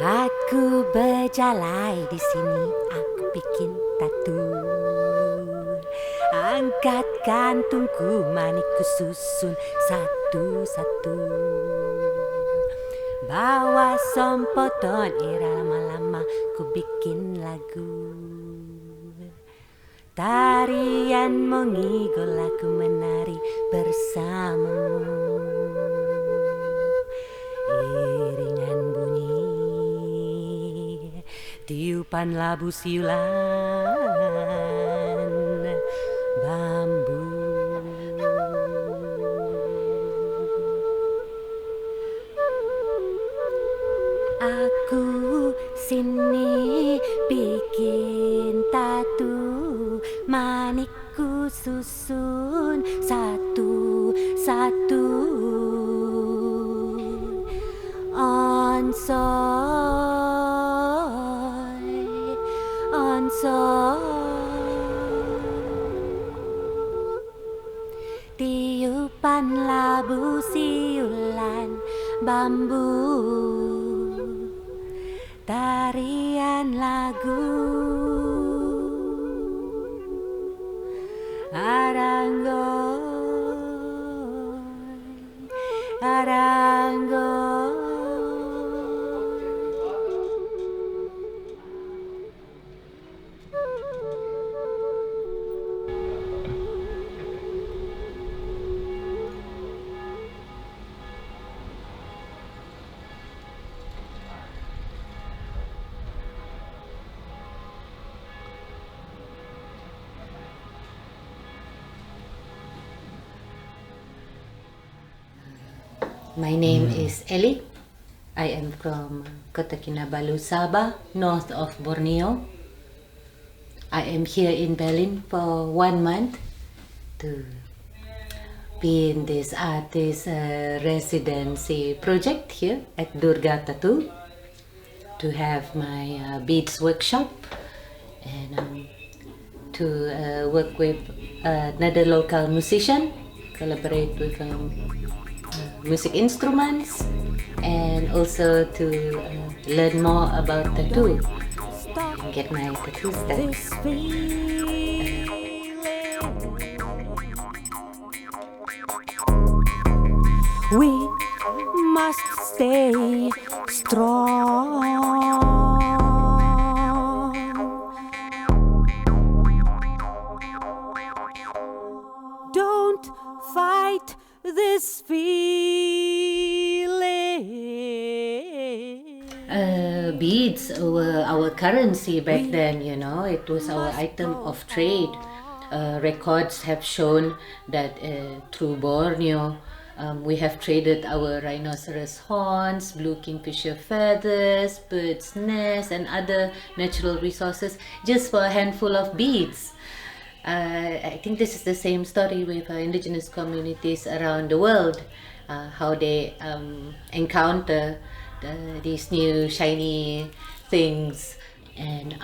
Aku berjalai di sini, aku bikin tatu. Angkat kantungku, manikku susun satu-satu. Bawa sompoton, ira lama-lama ku bikin lagu. Tarian mengigol, aku menari bersamamu. Iringan bunyi, tiupan labu siulan bambu. Aku sini bikin tatu, manikku susun satu-satu. Onsoy, tiupan labu siulan bambu, tarian lagu aranggoy. My name is Ellie. I am from Kota Kinabalu, Sabah, north of Borneo. I am here in Berlin for 1 month to be in this artist residency project here at Durga Tattoo, to have my beads workshop and to work with another local musician, collaborate with music instruments, and also to learn more about tattoo and get my tattoo steps. We must stay strong. Don't fight this feeling. Beads were our currency back then, you know. It was our item of trade. Records have shown that through Borneo, we have traded our rhinoceros horns, blue kingfisher feathers, bird's nests, and other natural resources just for a handful of beads. I think this is the same story with indigenous communities around the world, how they encounter these new shiny things, and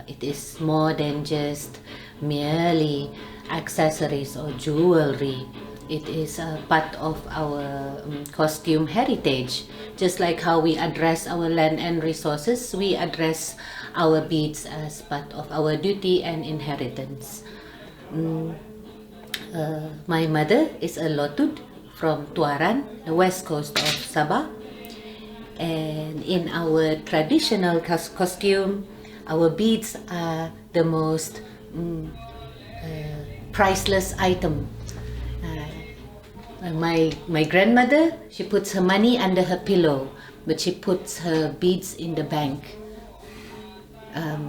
it is more than just merely accessories or jewelry. It is a part of our costume heritage. Just like how we address our land and resources, we address our beads as part of our duty and inheritance. My mother is a Lotud from Tuaran, the west coast of Sabah. And in our traditional costume, our beads are the most priceless item. My grandmother, she puts her money under her pillow, but she puts her beads in the bank.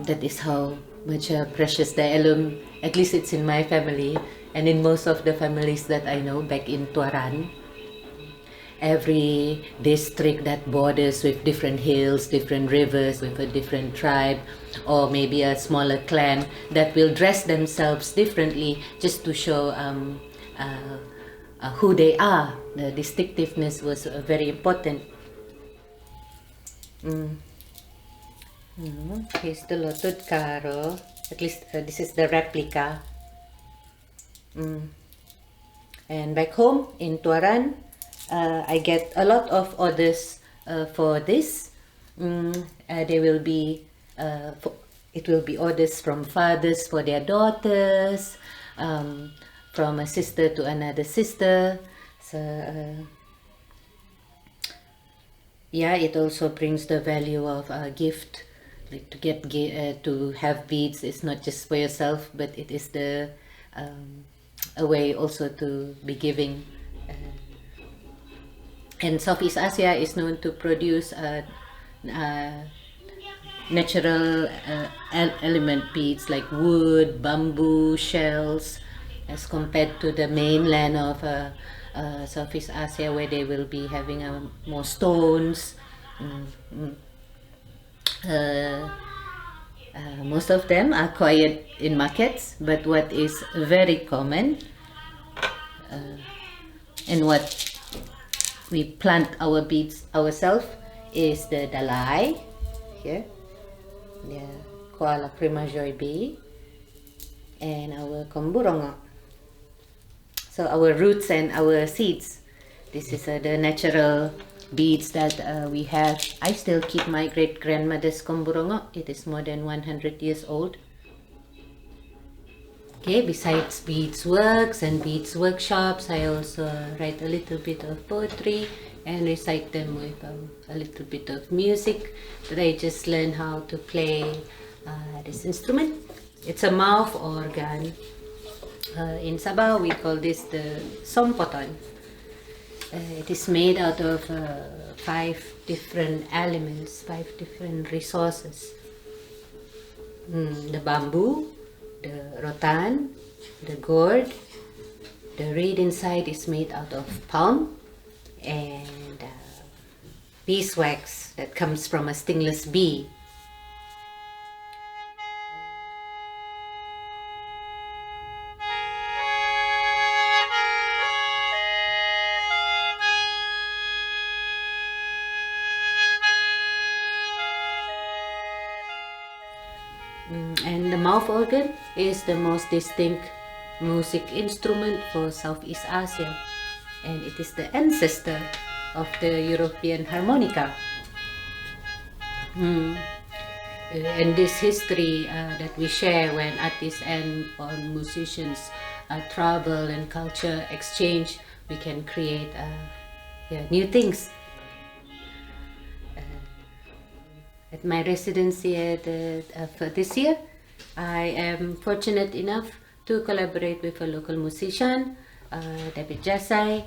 That is how much precious the heirloom, at least it's in my family and in most of the families that I know back in Tuaran. Every district that borders with different hills, different rivers, with a different tribe, or maybe a smaller clan that will dress themselves differently just to show who they are. The distinctiveness was very important. Here's the Lotud Karo. At least this is the replica. And back home in Tuaran, I get a lot of orders for this. There will be it will be orders from fathers for their daughters, from a sister to another sister. So yeah, it also brings the value of a gift. Like to get to have beads is not just for yourself, but it is the a way also to be giving. And Southeast Asia is known to produce natural element beads like wood, bamboo, shells, as compared to the mainland of Southeast Asia, where they will be having more stones. Most of them are acquired in markets, but what is very common and what we plant our beads ourselves is the dalai here, the koala prima joy bee, and our komburongo. So our roots and our seeds. This is the natural beads that we have. I still keep my great-grandmother's komburongo. It is more than 100 years old. Okay, besides beads works and beads workshops, I also write a little bit of poetry and recite them with a little bit of music that I just learned how to play this instrument. It's a mouth organ. In Sabah, we call this the sompoton. It is made out of 5 different elements, 5 different resources. The bamboo, the rotan, the gourd, the reed inside is made out of palm, and beeswax that comes from a stingless bee. And the mouth organ is the most distinct music instrument for Southeast Asia, and it is the ancestor of the European harmonica. And this history that we share when artists and musicians travel and culture exchange, we can create new things. At my residency for this year, I am fortunate enough to collaborate with a local musician, David Jasai,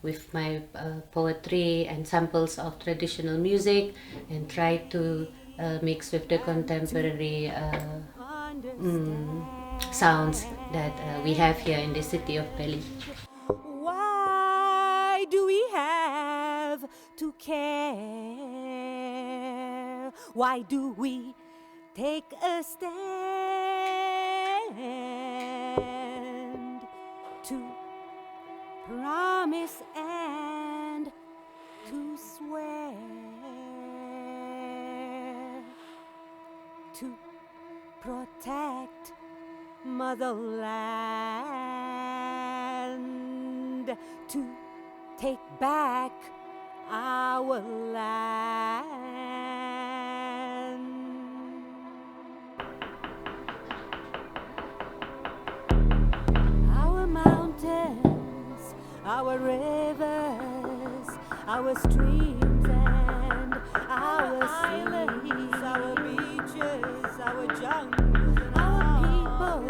with my poetry and samples of traditional music, and try to mix with the contemporary sounds that we have here in the city of Bali. Why do we have to care? Why do we take a stand to promise and to swear to protect motherland, to take back our land? Our mountains, our rivers, our streams and our islands, our beaches, our jungles, our people,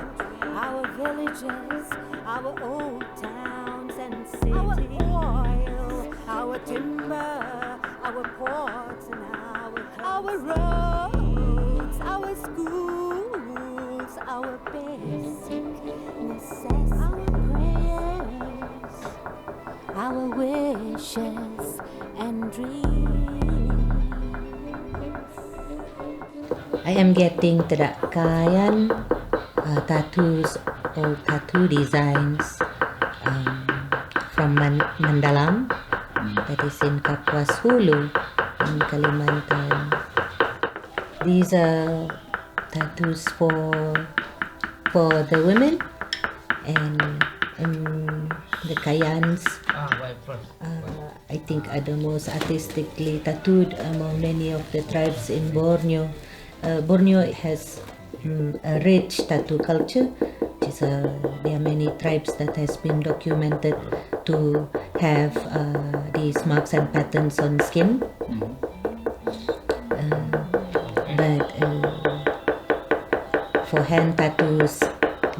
our villages, our old towns and cities, our oil, our timber, our ports and our roads, our schools, our basic necessities, our prayers, our wishes and dreams. I am getting terakayan tattoos or tattoo designs from Mandalam, that is in Kapuas Hulu in Kalimantan. These are tattoos for the women, and the kayans I I think are the most artistically tattooed among many of the tribes in Borneo. Borneo has a rich tattoo culture. There are many tribes that has been documented to have these marks and patterns on skin. But for hand tattoos,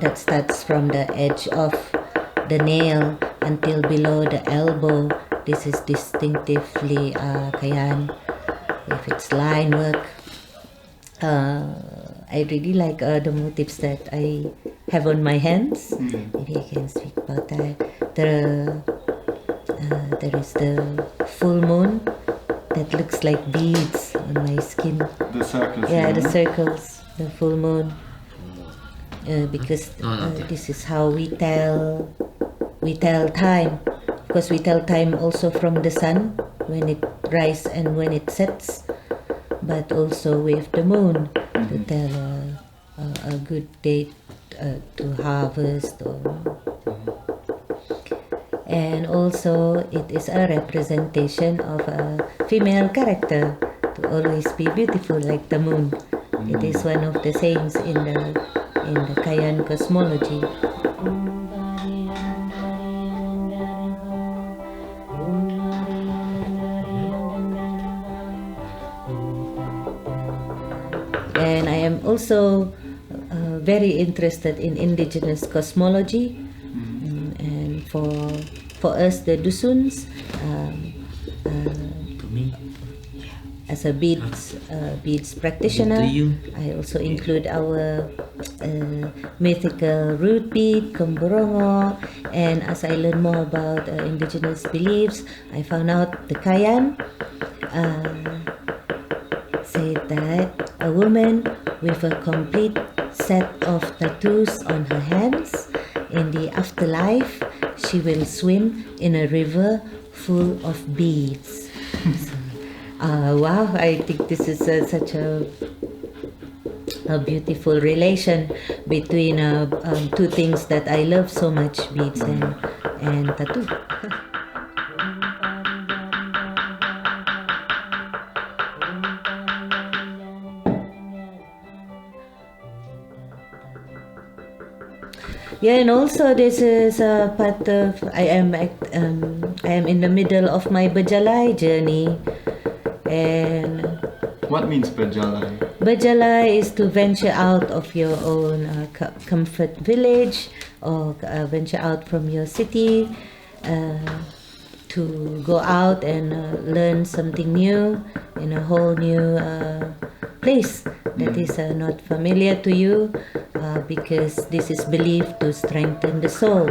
that starts from the edge of the nail until below the elbow, this is distinctively Kayan. If it's line work, I really like the motifs that I have on my hands. Maybe I can speak about that. There is the full moon that looks like beads on my skin. The circles. Yeah, the circles, the full moon. Because this is how we tell time. Because we tell time also from the sun when it rises and when it sets, but also with the moon to tell a good date to harvest. And also it is a representation of a female character to always be beautiful like the moon. It is one of the sayings in the Kayan cosmology. And I am also very interested in indigenous cosmology. And for us, the Dusuns, as a beads practitioner, I also include our mythical root bead, Komborongo, and as I learn more about indigenous beliefs, I found out the Kayan say that a woman with a complete set of tattoos on her hands, in the afterlife, she will swim in a river full of beads. Wow, I think this is such a beautiful relation between two things that I love so much, beads and tattoo. Yeah, and also this is a part of I am in the middle of my Berjalai journey, and What means Berjalai? Berjalai is to venture out of your own comfort village or venture out from your city, to go out and learn something new in a whole new place that is not familiar to you, because this is believed to strengthen the soul.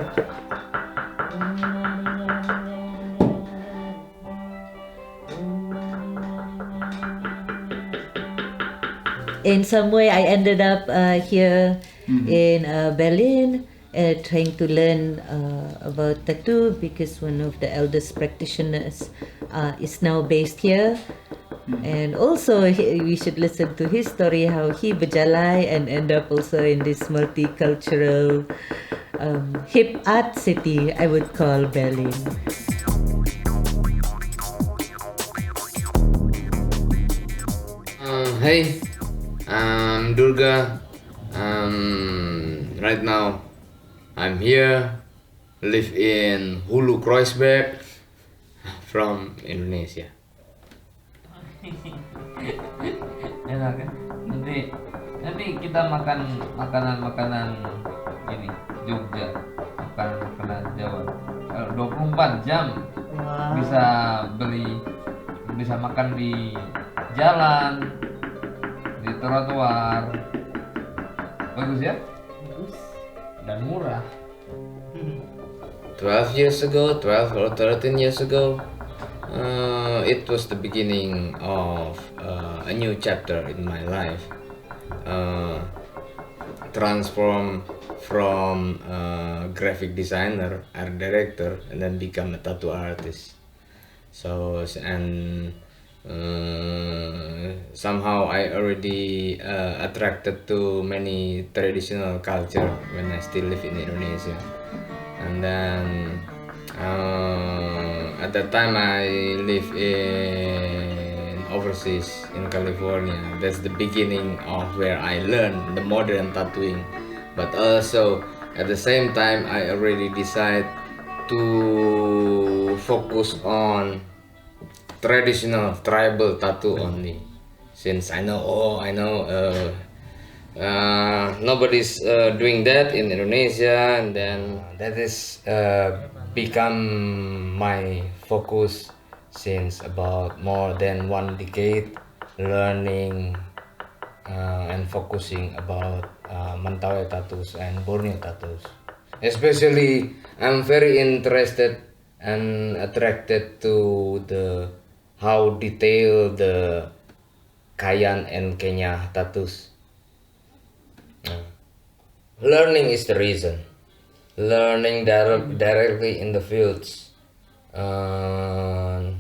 In some way, I ended up here in Berlin, trying to learn about tattoo, because one of the eldest practitioners is now based here. And also, we should listen to his story, how he berjalai and end up also in this multicultural hip art city, I would call Berlin. Hey, I'm Durga. Right now, I'm here, live in Hulu Kreuzberg, from Indonesia. Enak kan? Nanti kita makan makanan ini Jogja, makanan Jawa. Kalau 24 jam bisa makan di jalan, di trotoar. Bagus ya? Bagus. Dan murah. 12 years ago, 12 or 13 years ago, it was the beginning of a new chapter in my life. Transform from graphic designer, art director, and then become a tattoo artist. So, and somehow I already attracted to many traditional culture when I still live in Indonesia. And then at that time I live in overseas in California. That's the beginning of where I learned the modern tattooing. But also at the same time I already decided to focus on traditional tribal tattoo only, since I know nobody's doing that in Indonesia, and then that is become my focus since about more than 1 decade, learning and focusing about Mentawai tattoos and Borneo tattoos. Especially, I'm very interested and attracted to the how detailed the Kayan and Kenya tattoos. Learning is the reason. Learning directly in the fields, and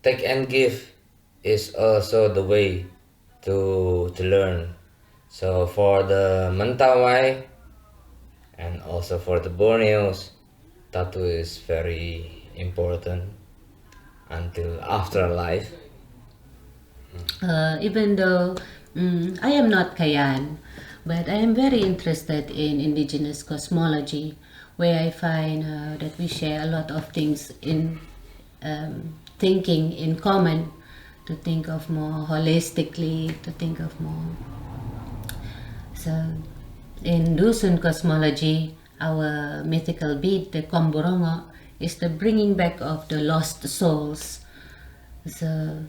take and give is also the way to learn. So for the Mentawai and also for the Borneos, tattoo is very important until afterlife. Even though I am not Kayan, but I am very interested in indigenous cosmology, where I find that we share a lot of things in thinking in common, to think of more holistically, to think of more. So, in Dusun cosmology, our mythical bead, the Komborongo, is the bringing back of the lost souls. So,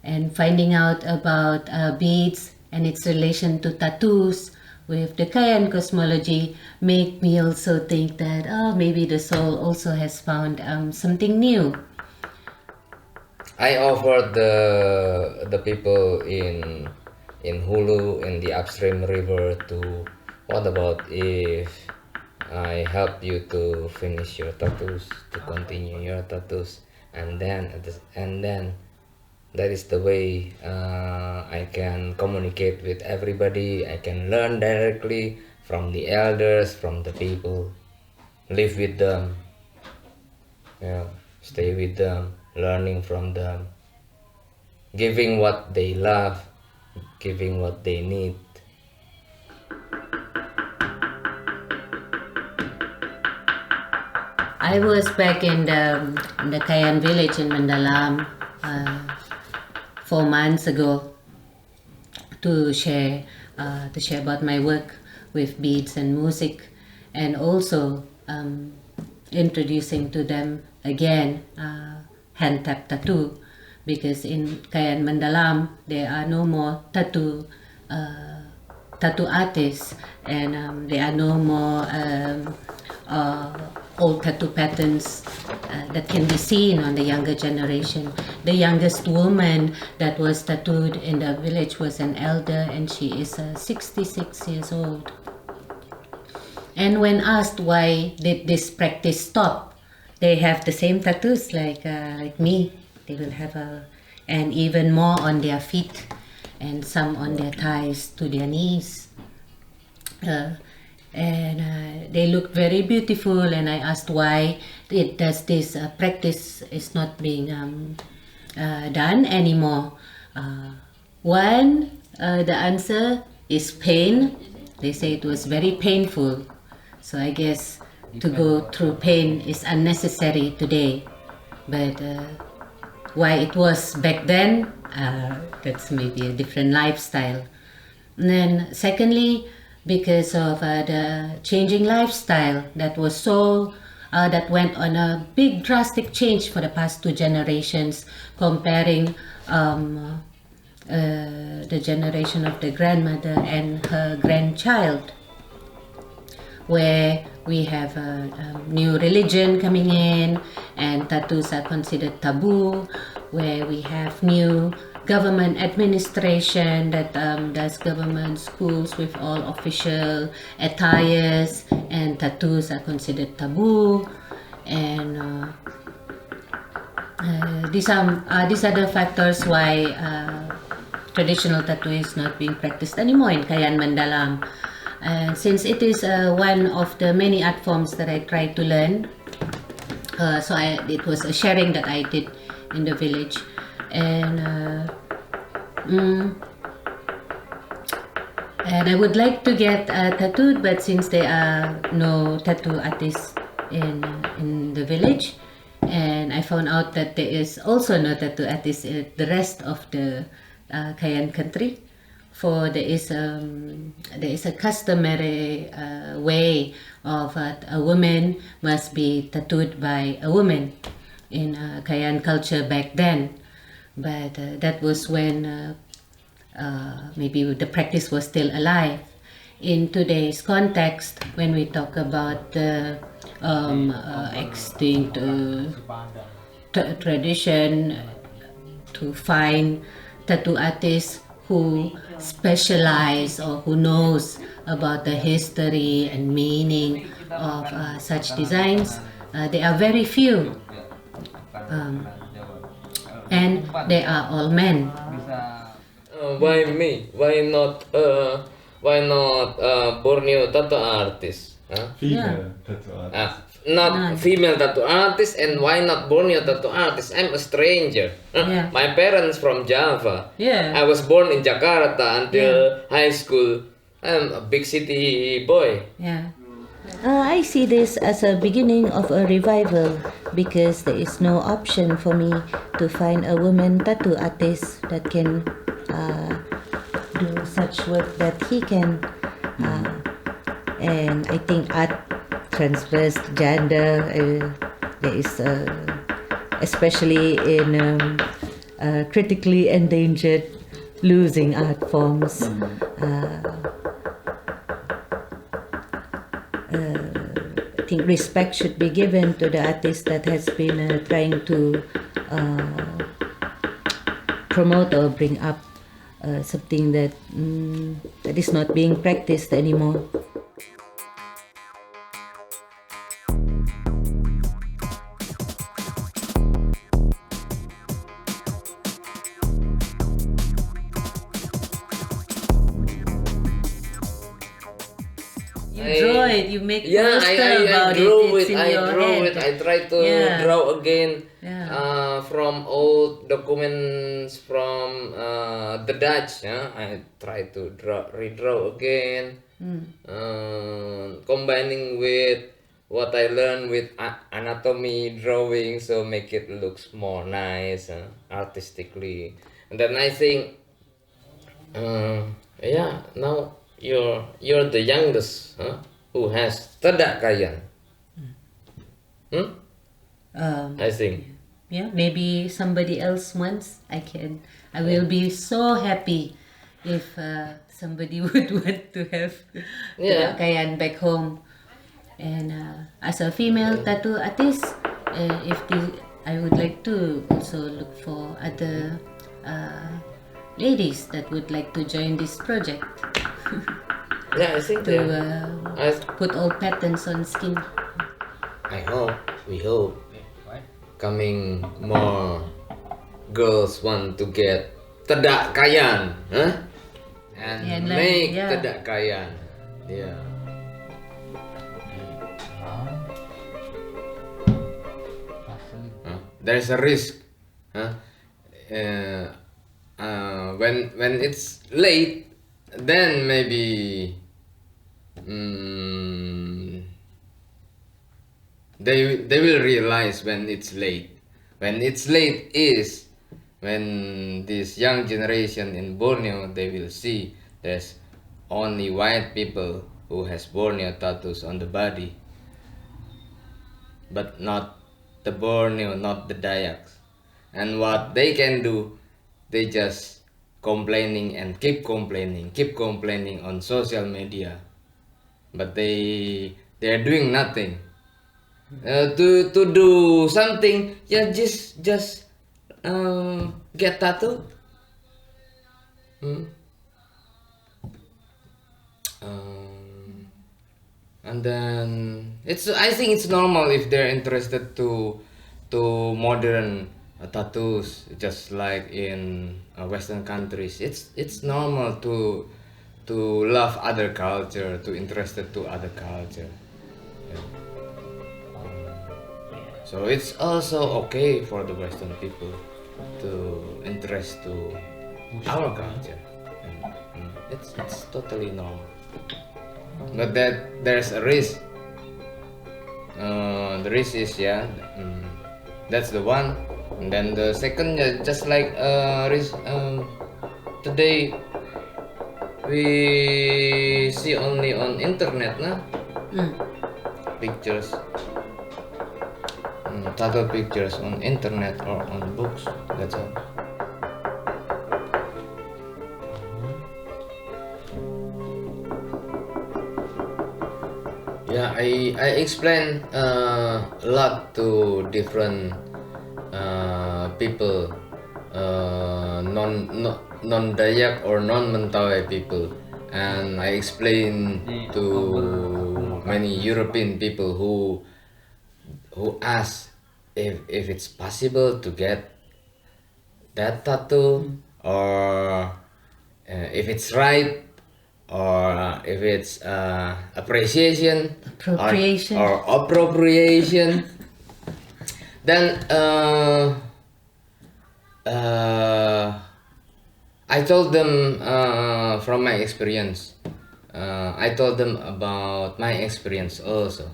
and finding out about beads and its relation to tattoos with the Kayan cosmology make me also think that maybe the soul also has found something new. I offered the people in Hulu in the upstream river to, what about if I help you to finish your tattoos, to continue your tattoos, and then that is the way I can communicate with everybody. I can learn directly from the elders, from the people, live with them, stay with them, learning from them, giving what they love, giving what they need. I was back in the Kayan village in Mandalam 4 months ago to share about my work with beads and music, and also introducing to them again hand tap tattoo, because in Kayan Mandalam there are no more tattoo artists, and there are no more old tattoo patterns that can be seen on the younger generation. The youngest woman that was tattooed in the village was an elder, and she is 66 years old. And when asked why did this practice stop, they have the same tattoos like me. They will have and even more on their feet, and some on their thighs to their knees. And they look very beautiful, and I asked why this practice is not being done anymore. The answer is pain. They say it was very painful, so I guess to go through pain is unnecessary today. But why it was back then, that's maybe a different lifestyle. And then secondly, because of the changing lifestyle that was that went on a big drastic change for the past 2 generations, comparing the generation of the grandmother and her grandchild, where we have a new religion coming in and tattoos are considered taboo, where we have new government administration that does government schools with all official attires, and tattoos are considered taboo, and these are the factors why traditional tattoo is not being practiced anymore in Kayan Mandalam. Since it is one of the many art forms that I try to learn, So it was a sharing that I did in the village, and and I would like to get tattooed, but since there are no tattoo artists in the village, and I found out that there is also no tattoo artist in the rest of the Kayan country. For there is a customary way of a woman must be tattooed by a woman in Kayan culture back then, but that was when maybe the practice was still alive. In today's context, when we talk about the extinct tradition, to find tattoo artists who specialize or who knows about the history and meaning of such designs, there are very few, and they are all men. Why me? Why not Borneo tattoo artist? Huh? Female tattoo artist. Not female tattoo artist, and why not Borneo tattoo artist? I'm a stranger. Yeah. My parents from Java. Yeah. I was born in Jakarta until high school. I'm a big city boy. Yeah. I see this as a beginning of a revival because there is no option for me to find a woman tattoo artist that can do such work that he can. And I think art transverse gender. There is, especially in critically endangered, losing art forms. I think respect should be given to the artist that has been trying to promote or bring up something that that is not being practiced anymore. You draw it, you make poster about drew it. It's in your head. I try to Yeah. draw again Yeah. from old documents from the Dutch. I try to redraw again, combining with what I learned with anatomy drawing, so make it looks more nice, artistically. And then I think, now you're the youngest, who has Tedak Kayan. I think. Yeah, maybe somebody else wants. I will be so happy if somebody would want to have Yeah. Kayan back home. And as a female tattoo artist, I would like to also look for other ladies that would like to join this project Yeah, I think to I put all patterns on skin. we hope coming more girls want to get Tedak Kayan, and Yeah, make yeah. Tedak Kayan. Yeah. There's a risk, when it's late, then maybe they will realize when it's late. When it's late is when this young generation in Borneo, they will see there's only white people who has Borneo tattoos on the body, but not the Borneo, not the Dayaks. And what they can do, they just complaining and keep complaining on social media, but they're doing nothing to do something. Yeah, just get tattooed. And then I think it's normal if they're interested to modern tattoos, just like in Western countries. It's normal to love other culture, to interested to other culture. So it's also okay for the Western people to interest to our culture. It's totally normal. But that there's a risk. The risk is that's the one. And then the second, just like risk. Today we see only on internet, nah? Pictures, tattoo pictures on internet or on books. That's all. Yeah, I explain a lot to different people, non Dayak or non Mentawai people, and I explain to many European people who ask if it's possible to get that tattoo, or if it's right, or if it's appreciation Appropriation. or appropriation. Then I told them from my experience. I told them about my experience also,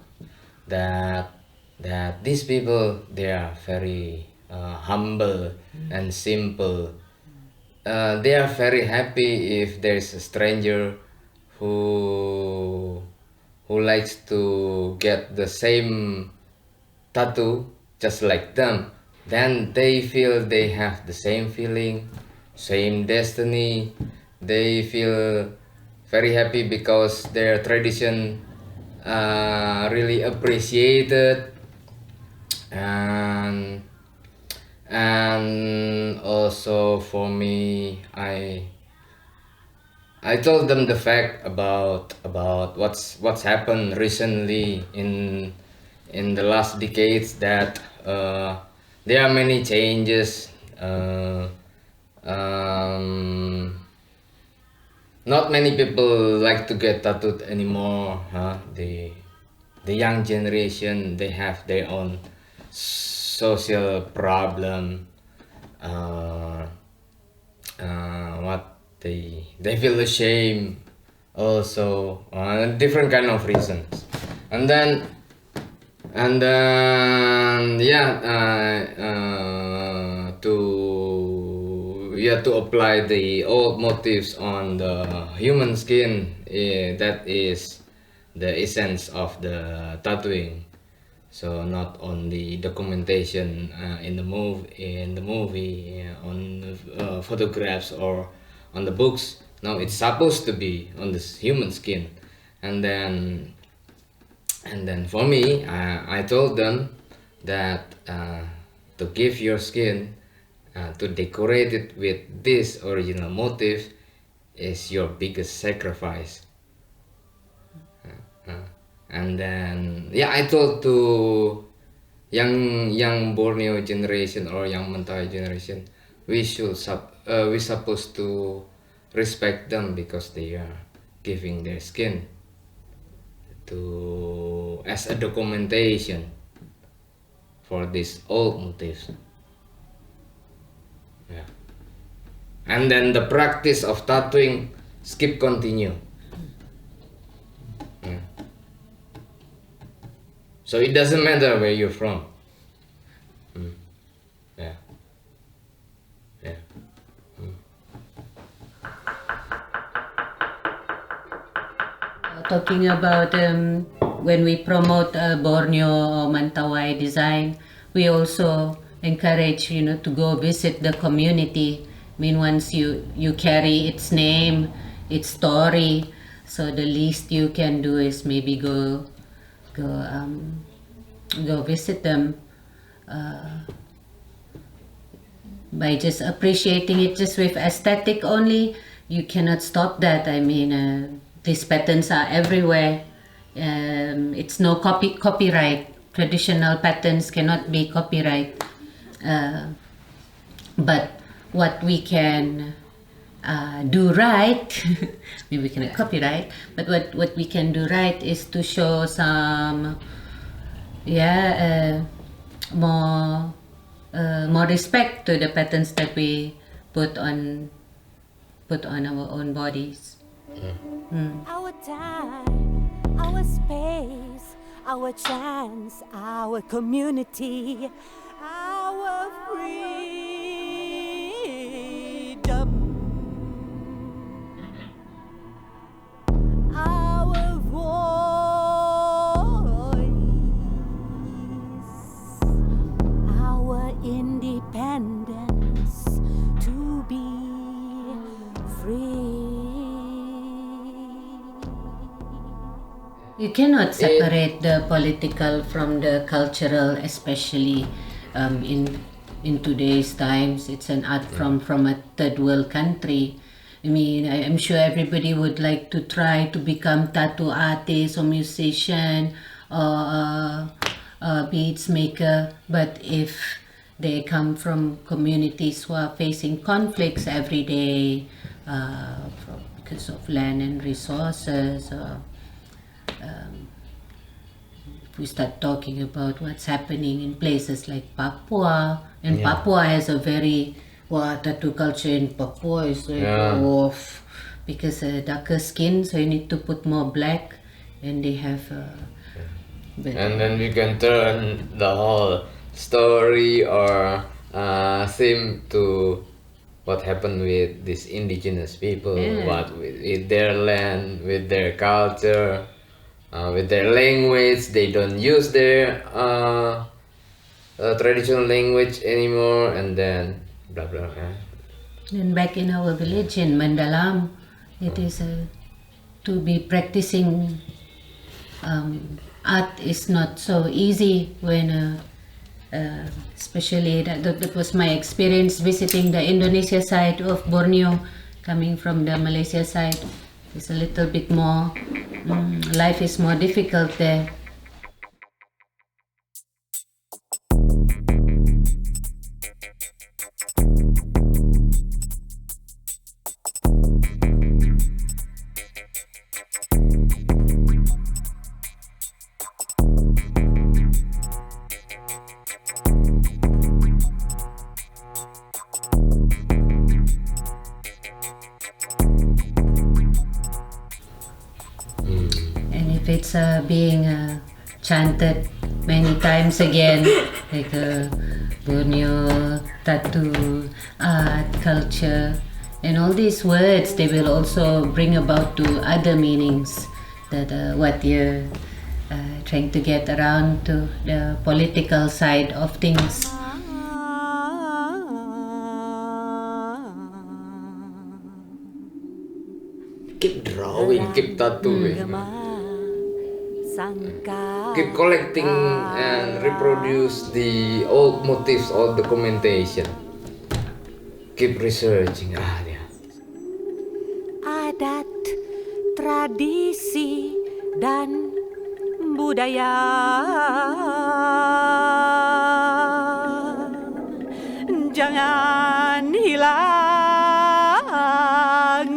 that these people, they are very humble and simple. They are very happy if there's a stranger who likes to get the same tattoo just like them. Then they feel they have the same feeling, same destiny. They feel very happy because their tradition really appreciated. And also for me, I told them the fact about what's happened recently in the last decades, that there are many changes. Not many people like to get tattooed anymore. The young generation, they have their own social problem. What they feel ashamed also, different kind of reasons. And then to apply the old motifs on the human skin, that is the essence of the tattooing. So not on the documentation in the movie, on the photographs or on the books. No, it's supposed to be on the human skin. And then for me, I told them that to give your skin, to decorate it with this original motif, is your biggest sacrifice. And then I told to young Borneo generation or young Mentawai generation, we supposed to respect them because they are giving their skin to as a documentation for these old motifs. Yeah. And then the practice of tattooing continue. Yeah. So it doesn't matter where you're from. Yeah. Yeah. Talking about when we promote Borneo or Mentawai design, we also encourage to go visit the community. I mean, once you carry its name, its story, so the least you can do is maybe go visit them, by just appreciating it just with aesthetic only. You cannot stop that. I mean, these patterns are everywhere. It's no copyright. Traditional patterns cannot be copyright. But what we can do right, maybe we cannot copyright, but what we can do right is to show some more respect to the patterns that we put on our own bodies. Our time, our space, our chance, our community, our freedom, our voice, our independence to be free. You cannot separate the political from the cultural, especially in today's times. It's an art from a third world country. I mean, I'm sure everybody would like to try to become tattoo artist or musician or beads maker, but if they come from communities who are facing conflicts every day because of land and resources, if we start talking about what's happening in places like Papua, and Papua has a very tattoo culture in Papua is like off because darker skin, so you need to put more black, and they have. And then we can turn the whole story or theme to what happened with these indigenous people, what with their land, with their culture. With their language, they don't use their traditional language anymore, and then blah blah. And back in our village in Mandalam, it is to be practicing art is not so easy when, especially that was my experience visiting the Indonesia side of Borneo, coming from the Malaysia side. It's a little bit more, life is more difficult there. If it's being chanted many times again, like Borneo, tattoo, art, culture, and all these words, they will also bring about to other meanings that what you're trying to get around to the political side of things. Keep drawing, keep tattooing. Keep collecting and reproduce the old motifs, old documentation. Keep researching. Adat, tradisi, dan budaya. Jangan hilang,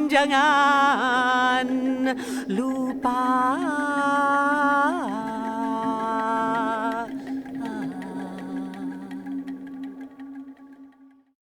jangan lupa.